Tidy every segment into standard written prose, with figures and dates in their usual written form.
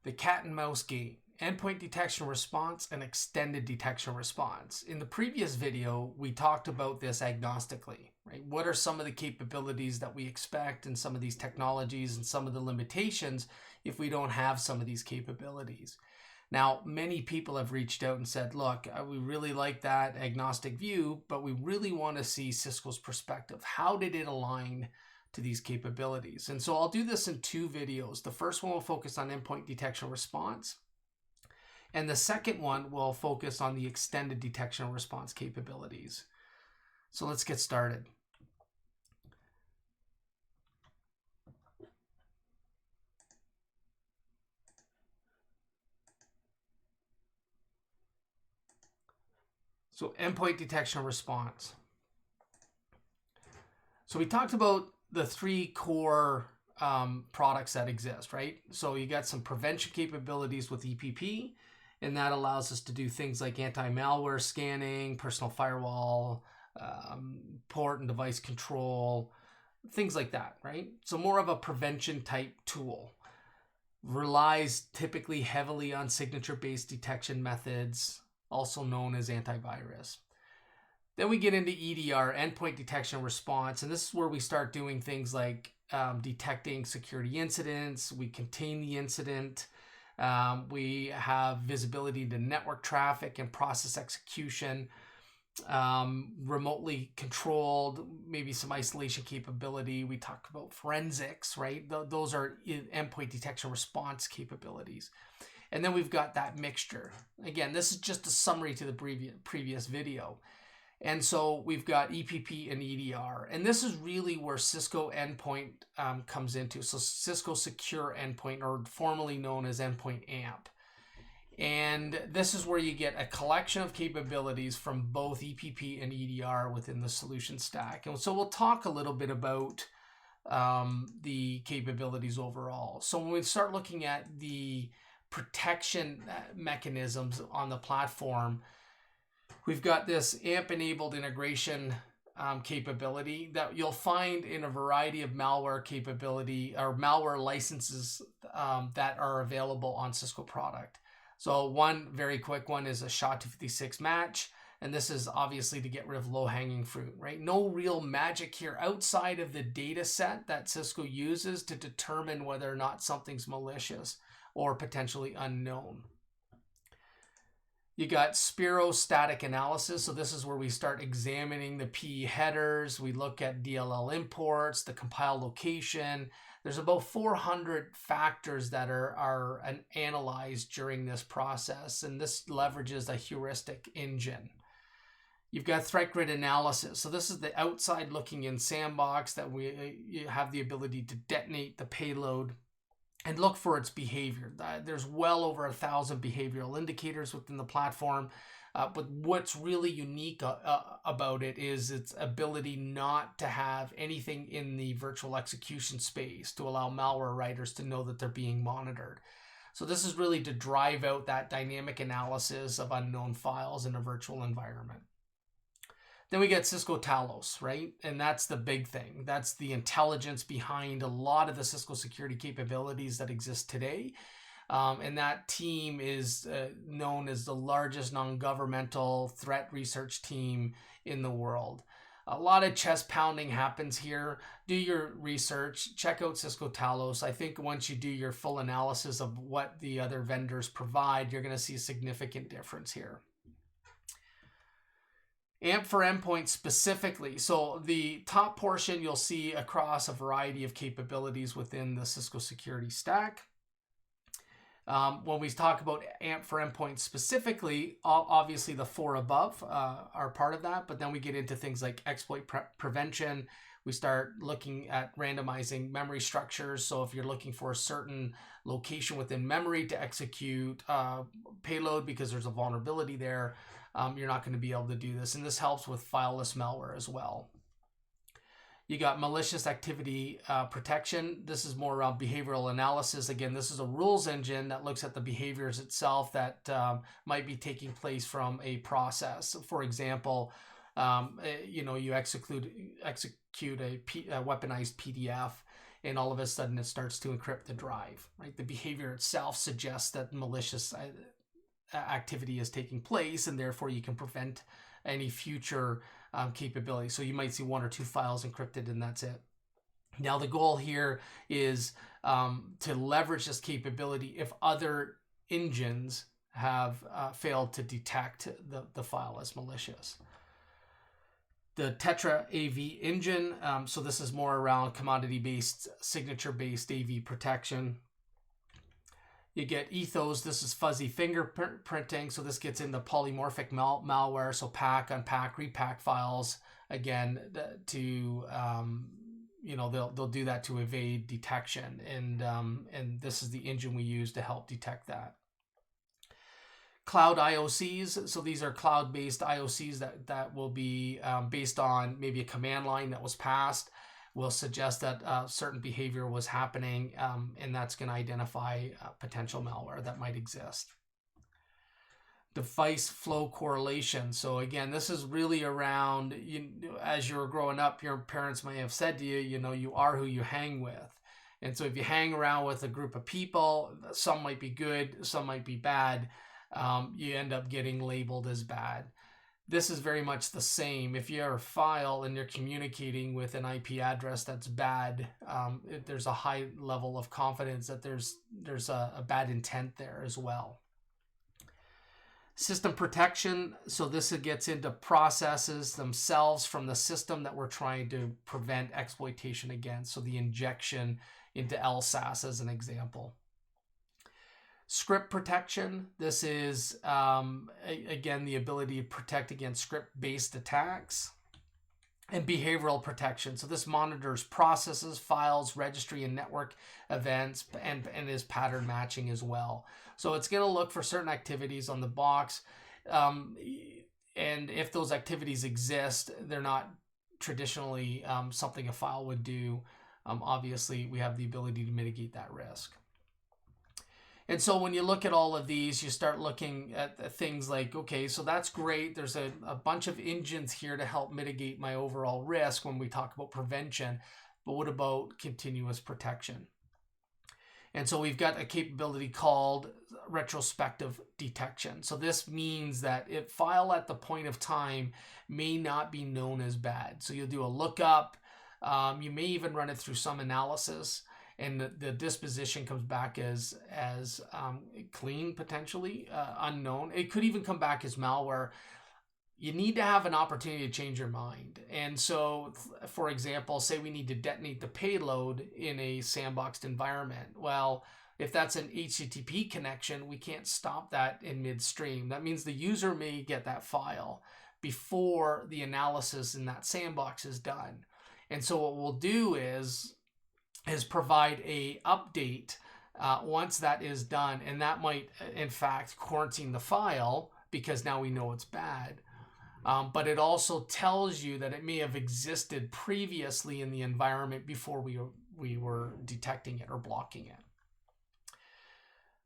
The cat and mouse game, endpoint detection response and extended detection response. In the previous video, we talked about this agnostically, right? What are some of the capabilities that we expect in some of these technologies and some of the limitations if we don't have some of these capabilities? Now, many people have reached out and said, look, we really like that agnostic view, but we really want to see Cisco's perspective. How did it align to these capabilities? And so I'll do this in two videos. The first one will focus on endpoint detection response, and the second one will focus on the extended detection response capabilities. So let's get started. So endpoint detection response. So we talked about the three core products that exist, right? So you got some prevention capabilities with EPP, and that allows us to do things like anti-malware scanning, personal firewall, port and device control, things like that, right? So more of a prevention type tool. Relies typically heavily on signature-based detection methods, also known as antivirus. Then we get into EDR, endpoint detection response, and this is where we start doing things like detecting security incidents. We contain the incident. We have visibility into network traffic and process execution, remotely controlled, maybe some isolation capability. We talk about forensics, right? Those are endpoint detection response capabilities. And then we've got that mixture. Again, this is just a summary to the previous video. And so we've got EPP and EDR. And this is really where Cisco Endpoint comes into. So Cisco Secure Endpoint, or formerly known as Endpoint AMP. And this is where you get a collection of capabilities from both EPP and EDR within the solution stack. And so we'll talk a little bit about the capabilities overall. So when we start looking at the protection mechanisms on the platform, we've got this AMP-enabled integration capability that you'll find in a variety of malware capability or malware licenses that are available on Cisco product. So one very quick one is a SHA-256 match, and this is obviously to get rid of low-hanging fruit, right? No real magic here outside of the data set that Cisco uses to determine whether or not something's malicious or potentially unknown. You got Spiro static analysis. So this is where we start examining the PE headers. We look at DLL imports, the compile location. There's about 400 factors that are analyzed during this process, and this leverages a heuristic engine. You've got threat grid analysis. So this is the outside looking in sandbox that you have the ability to detonate the payload and look for its behavior. There's well over 1,000 behavioral indicators within the platform. But what's really unique about it is its ability not to have anything in the virtual execution space to allow malware writers to know that they're being monitored. So this is really to drive out that dynamic analysis of unknown files in a virtual environment. Then we get Cisco Talos, right? And that's the big thing. That's the intelligence behind a lot of the Cisco security capabilities that exist today. And that team is known as the largest non-governmental threat research team in the world. A lot of chest pounding happens here. Do your research, check out Cisco Talos. I think once you do your full analysis of what the other vendors provide, you're going to see a significant difference here. AMP for endpoint specifically. So the top portion you'll see across a variety of capabilities within the Cisco security stack. When we talk about AMP for endpoint specifically, obviously the four above are part of that, but then we get into things like exploit prevention. We start looking at randomizing memory structures. So if you're looking for a certain location within memory to execute payload because there's a vulnerability there, you're not going to be able to do this. And this helps with fileless malware as well. You got malicious activity protection. This is more around behavioral analysis. Again, this is a rules engine that looks at the behaviors itself that might be taking place from a process. For example, you execute a weaponized PDF, and all of a sudden it starts to encrypt the drive, right? The behavior itself suggests that malicious activity is taking place, and therefore you can prevent any future capability. So you might see 1 or 2 files encrypted, and that's it. Now the goal here is to leverage this capability if other engines have failed to detect the file as malicious. The Tetra AV engine, so this is more around commodity-based, signature-based AV protection. You get Ethos, this is fuzzy fingerprinting, so this gets into polymorphic malware, so pack, unpack, repack files, again, they'll do that to evade detection, and this is the engine we use to help detect that. Cloud IOCs, so these are cloud-based IOCs that will be based on maybe a command line that was passed, will suggest that certain behavior was happening, and that's going to identify potential malware that might exist. Device flow correlation. So again, this is really around, as you were growing up, your parents may have said to you, you are who you hang with. And so if you hang around with a group of people, some might be good, some might be bad, you end up getting labeled as bad. This is very much the same. If you have a file and you're communicating with an IP address that's bad, there's a high level of confidence that there's a bad intent there as well. System protection, so this gets into processes themselves from the system that we're trying to prevent exploitation against, so the injection into LSAS as an example. Script protection, this is, again, the ability to protect against script-based attacks. And behavioral protection, so this monitors processes, files, registry, and network events, and is pattern matching as well. So it's going to look for certain activities on the box, and if those activities exist, they're not traditionally something a file would do. Obviously, we have the ability to mitigate that risk. And so when you look at all of these, you start looking at things like, okay, so that's great. There's a bunch of engines here to help mitigate my overall risk when we talk about prevention, but what about continuous protection? And so we've got a capability called retrospective detection. So this means that a file at the point of time may not be known as bad. So you'll do a lookup. You may even run it through some analysis, and the disposition comes back as clean, potentially unknown. It could even come back as malware. You need to have an opportunity to change your mind. And so, for example, say we need to detonate the payload in a sandboxed environment. Well, if that's an HTTP connection, we can't stop that in midstream. That means the user may get that file before the analysis in that sandbox is done. And so what we'll do is provide a update once that is done, and that might in fact quarantine the file because now we know it's bad, but it also tells you that it may have existed previously in the environment before we were detecting it or blocking it.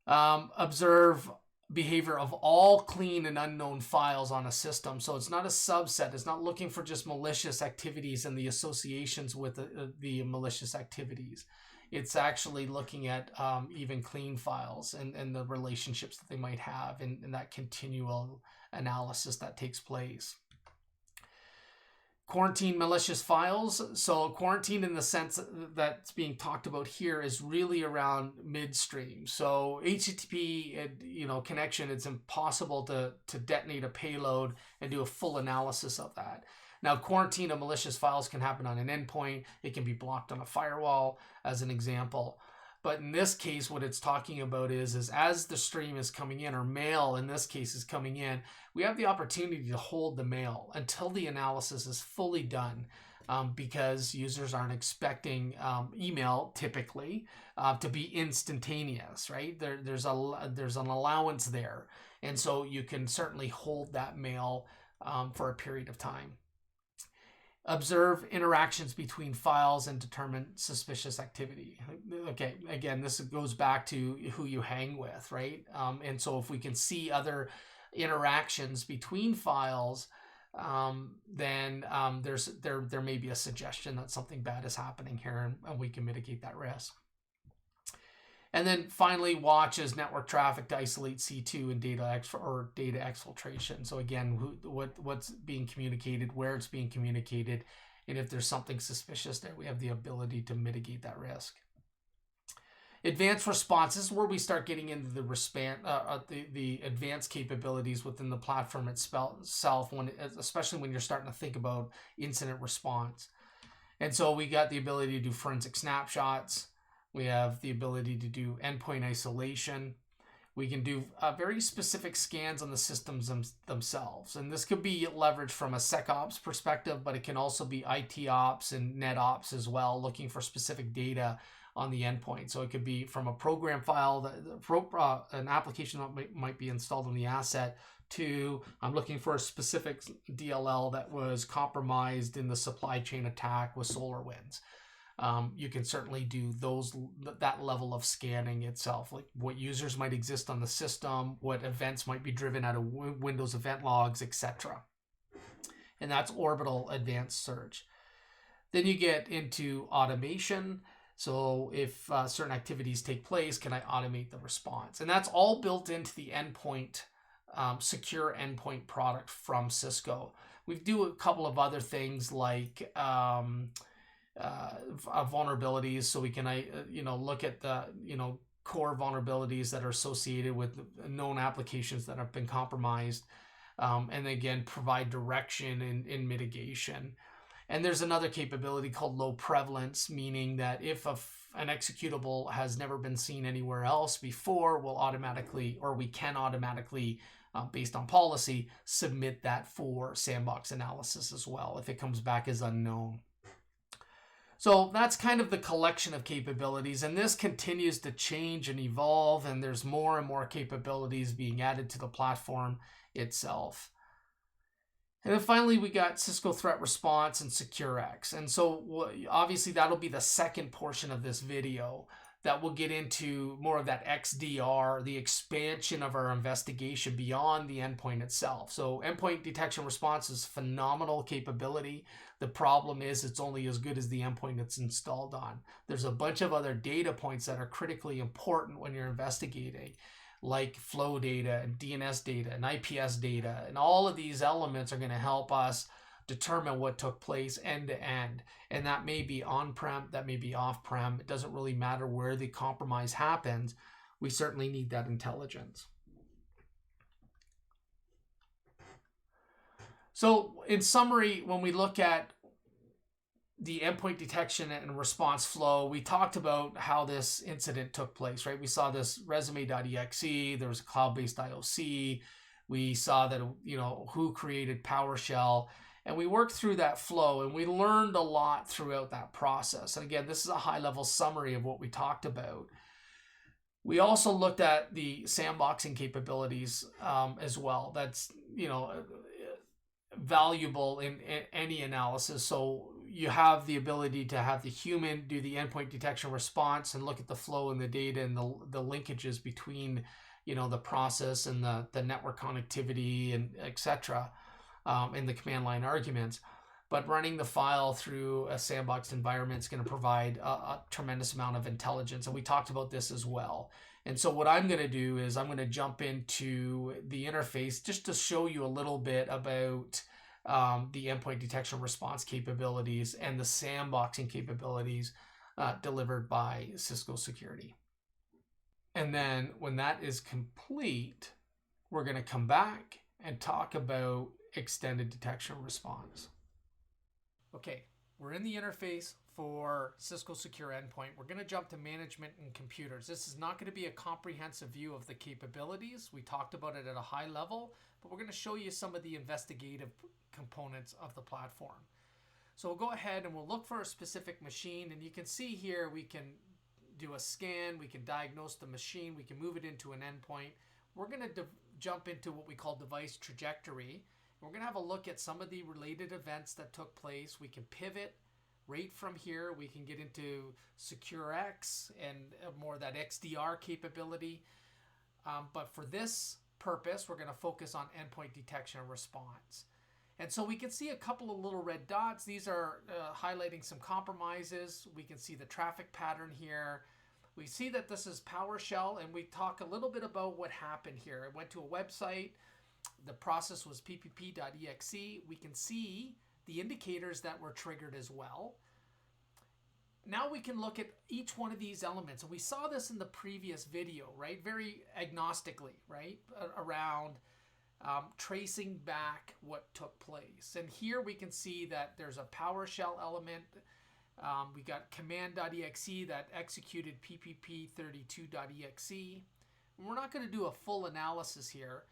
Observe behavior of all clean and unknown files on a system. So it's not a subset. It's not looking for just malicious activities and the associations with the malicious activities. It's actually looking at even clean files and the relationships that they might have and that continual analysis that takes place. Quarantine malicious files. So quarantine, in the sense that's being talked about here, is really around midstream. So HTTP, connection, it's impossible to detonate a payload and do a full analysis of that. Now, quarantine of malicious files can happen on an endpoint. It can be blocked on a firewall, as an example. But in this case, what it's talking about is as the stream is coming in, or mail in this case is coming in, we have the opportunity to hold the mail until the analysis is fully done, because users aren't expecting email typically to be instantaneous, right? There's an allowance there. And so you can certainly hold that mail for a period of time. Observe interactions between files and determine suspicious activity. Okay, again, this goes back to who you hang with, right? And so if we can see other interactions between files, then there may be a suggestion that something bad is happening here, and we can mitigate that risk. And then finally, watch as network traffic to isolate C2 and data exfiltration. So again, what's being communicated, where it's being communicated, and if there's something suspicious there, we have the ability to mitigate that risk. Advanced responses, where we start getting into the advanced capabilities within the platform itself, especially when you're starting to think about incident response. And so we got the ability to do forensic snapshots. We have the ability to do endpoint isolation. We can do very specific scans on the systems themselves. And this could be leveraged from a SecOps perspective, but it can also be IT ops and net ops as well, looking for specific data on the endpoint. So it could be from a program file, an application that might be installed on the asset, to I'm looking for a specific DLL that was compromised in the supply chain attack with SolarWinds. You can certainly do that level of scanning itself, like what users might exist on the system, what events might be driven out of Windows event logs, etc. And that's orbital advanced search. Then you get into automation. So if certain activities take place, can I automate the response? And that's all built into the endpoint, secure endpoint product from Cisco. We do a couple of other things like vulnerabilities, so we can look at the core vulnerabilities that are associated with known applications that have been compromised, and again provide direction in mitigation. And there's another capability called low prevalence, meaning that if an executable has never been seen anywhere else before, we can automatically, based on policy, submit that for sandbox analysis as well if it comes back as unknown. So that's kind of the collection of capabilities, and this continues to change and evolve, and there's more and more capabilities being added to the platform itself. And then finally, we got Cisco Threat Response and SecureX. And so obviously that'll be the second portion of this video that will get into more of that XDR, the expansion of our investigation beyond the endpoint itself. So endpoint detection response is phenomenal capability. The problem is it's only as good as the endpoint it's installed on. There's a bunch of other data points that are critically important when you're investigating, like flow data and DNS data and IPS data. And all of these elements are going to help us determine what took place end to end. And that may be on-prem, that may be off-prem. It doesn't really matter where the compromise happens. We certainly need that intelligence. So in summary, when we look at the endpoint detection and response flow, we talked about how this incident took place, right? We saw this resume.exe, there was a cloud-based IOC, we saw that, who created PowerShell, and we worked through that flow, and we learned a lot throughout that process. And again, this is a high-level summary of what we talked about. We also looked at the sandboxing capabilities as well. That's, valuable in any analysis. So you have the ability to have the human do the endpoint detection response and look at the flow and the data and the linkages between, the process and the network connectivity and etc. And the command line arguments. But running the file through a sandboxed environment is going to provide a tremendous amount of intelligence. And we talked about this as well. And so what I'm going to do is I'm going to jump into the interface just to show you a little bit about the endpoint detection response capabilities and the sandboxing capabilities delivered by Cisco Security. And then when that is complete, we're going to come back and talk about extended detection response. Okay, we're in the interface for Cisco Secure Endpoint. We're going to jump to management and computers. This is not going to be a comprehensive view of the capabilities. We talked about it at a high level, but we're going to show you some of the investigative components of the platform. So we'll go ahead and we'll look for a specific machine, and you can see here we can do a scan, we can diagnose the machine, we can move it into an endpoint. We're going to jump into what we call device trajectory. We're going to have a look at some of the related events that took place. We can pivot right from here. We can get into SecureX and more of that XDR capability. But for this purpose, we're going to focus on endpoint detection and response. And so we can see a couple of little red dots. These are highlighting some compromises. We can see the traffic pattern here. We see that this is PowerShell, and we talk a little bit about what happened here. It went to a website. The process was ppp.exe. We can see the indicators that were triggered as well. Now we can look at each one of these elements. And we saw this in the previous video, right? Very agnostically, right? Around tracing back what took place. And here we can see that there's a PowerShell element. We got command.exe that executed ppp32.exe. We're not going to do a full analysis here,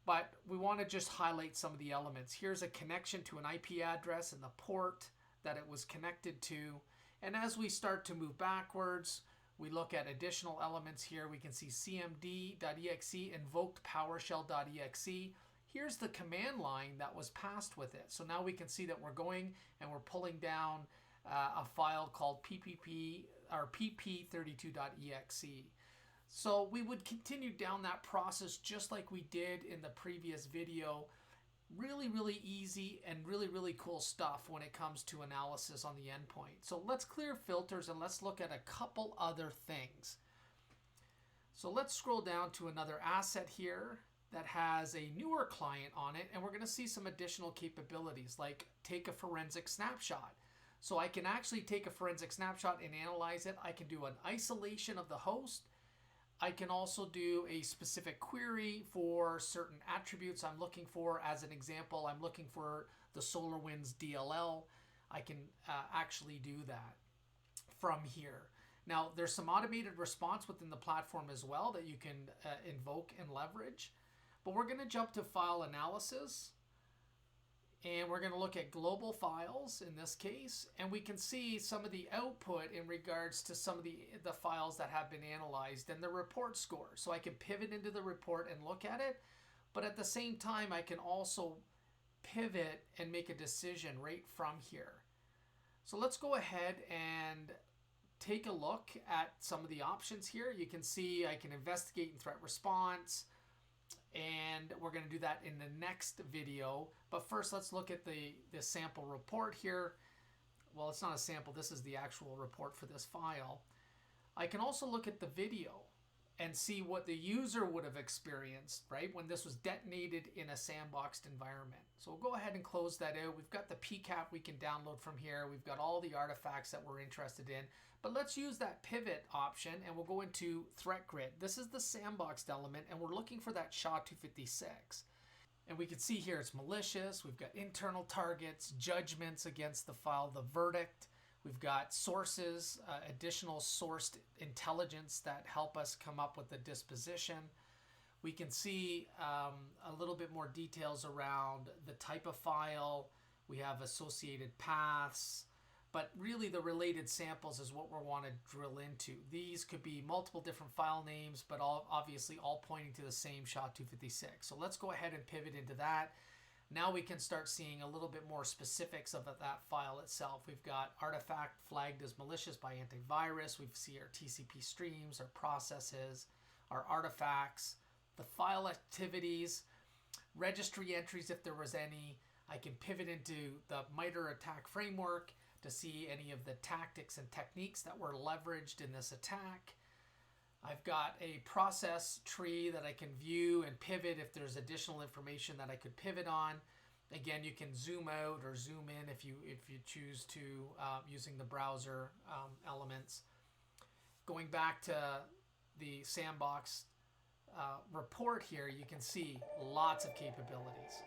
but we want to just highlight some of the elements. Here's a connection to an IP address and the port that it was connected to. And as we start to move backwards, we look at additional elements here. We can see cmd.exe invoked PowerShell.exe. Here's the command line that was passed with it. So now we can see that we're going and we're pulling down a file called pp32.exe. So we would continue down that process just like we did in the previous video. Really easy and really cool stuff when it comes to analysis on the endpoint. So let's clear filters and let's look at a couple other things. So let's scroll down to another asset here that has a newer client on it, and we're going to see some additional capabilities like take a forensic snapshot. So I can actually take a forensic snapshot and analyze it. I can do an isolation of the host. I can also do a specific query for certain attributes I'm looking for. As an example, I'm looking for the SolarWinds DLL. I can actually do that from here. Now, there's some automated response within the platform as well that you can invoke and leverage. But we're going to jump to file analysis. And we're going to look at global files in this case, and we can see some of the output in regards to some of the files that have been analyzed and the report score. So I can pivot into the report and look at it, but at the same time I can also pivot and make a decision right from here. So let's go ahead and take a look at some of the options here. You can see I can investigate and threat response, and we're going to do that in the next video. But first, let's look at the sample report here. Well, it's not a sample. This is the actual report for this file. I can also look at the video and see what the user would have experienced, right, when this was detonated in a sandboxed environment. So we'll go ahead and close that out. We've got the PCAP we can download from here. We've got all the artifacts that we're interested in. But let's use that pivot option, and we'll go into Threat Grid. This is the sandboxed element, and we're looking for that SHA-256. And we can see here it's malicious. We've got internal targets, judgments against the file, the verdict. We've got sources, additional sourced intelligence that help us come up with the disposition. We can see a little bit more details around the type of file. We have associated paths, but really the related samples is what we want to drill into. These could be multiple different file names, but obviously all pointing to the same SHA-256. So let's go ahead and pivot into that. Now we can start seeing a little bit more specifics of that file itself. We've got artifact flagged as malicious by antivirus. We see our TCP streams, our processes, our artifacts, the file activities, registry entries if there was any. I can pivot into the MITRE attack framework to see any of the tactics and techniques that were leveraged in this attack. I've got a process tree that I can view and pivot if there's additional information that I could pivot on. Again, you can zoom out or zoom in if you choose to using the browser elements. Going back to the sandbox report here, you can see lots of capabilities.